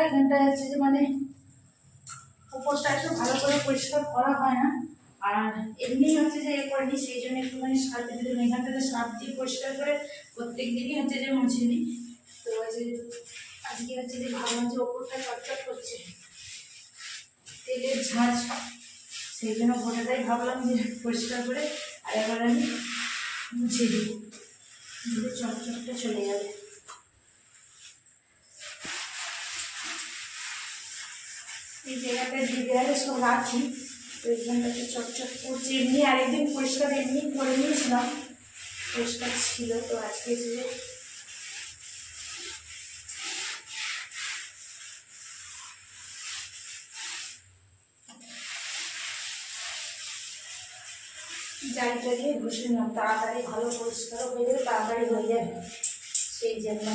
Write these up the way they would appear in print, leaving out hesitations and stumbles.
এখানটা হচ্ছে যে মানে উপরটা একটু ভালো করে পরিষ্কার করা হয় না, আর এমনি হচ্ছে যে এ করিনি, সেই জন্য একটুখানি সার্ফ দিয়ে দিলাম। এখানটাতে সার্ফ দিয়ে পরিষ্কার করে প্রত্যেক দিনই হচ্ছে যে মুছে নিই। তো আজকে হচ্ছে যে ভাবলাম যে ওপরটা চটচট করছে, তেলের ঝাঁঝ, সেই জন্য গোটাটাই ভাবলাম যে পরিষ্কার করে আর এবার আমি মুছে দিই, চটচটটা চলে যাবে। এই জায়গাটায় দিয়ে সব রাখি, তো এইখানটাতে চটচট করছে। এমনি আরেকদিন পরিষ্কার এমনি করে নিয়েছিলাম, পরিষ্কার ছিল। তো আজকে যে জালিটা দিয়ে ঘষে নিলাম, তাড়াতাড়ি ভালো পরিষ্কার হয়ে যাবে, তাড়াতাড়ি হয়ে যাবে, সেই জন্য।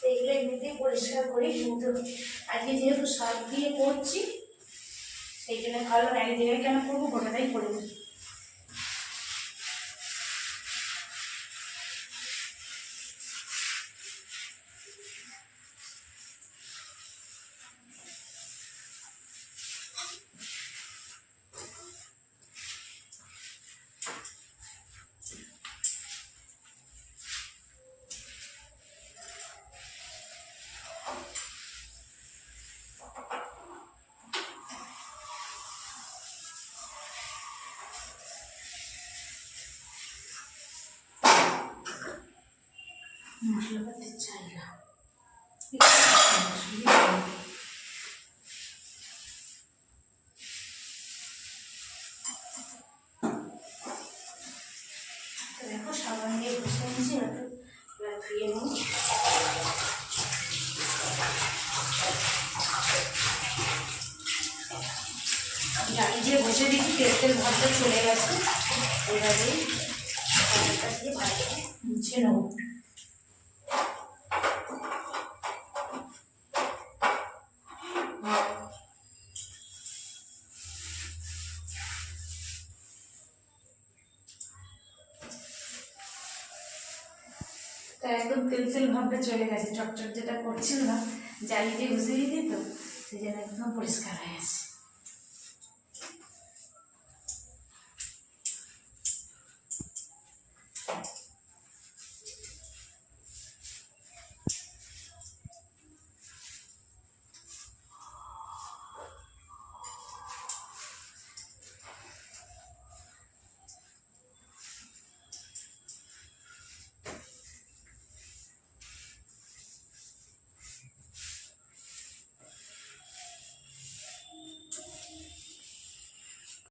এগুলো এমনিতেই পরিষ্কার করি, কিন্তু আজকে যেহেতু সার্ফ দিয়ে করছি সেই জন্য ভালো এক জায়গায় কেন করবো, গোটাটাই করে দিই। মশলাপাতি চাই না, দেখো সাবান দিয়ে ঘষে নিয়েছি, একটু ধুয়ে নেব। জালি দিয়ে বসে দিচ্ছি, তেল ভাতটা চলে গেছে, এভাবেই সাবানটা দিয়ে ভালো করে মুছে নেব। তো একদম তেল ভাবটা চলে গেছে, চটচট যেটা করছিল না, জালি দিয়ে ঘষে দিতে, তো সেই জন্য একদম পরিষ্কার হয়ে গেছে।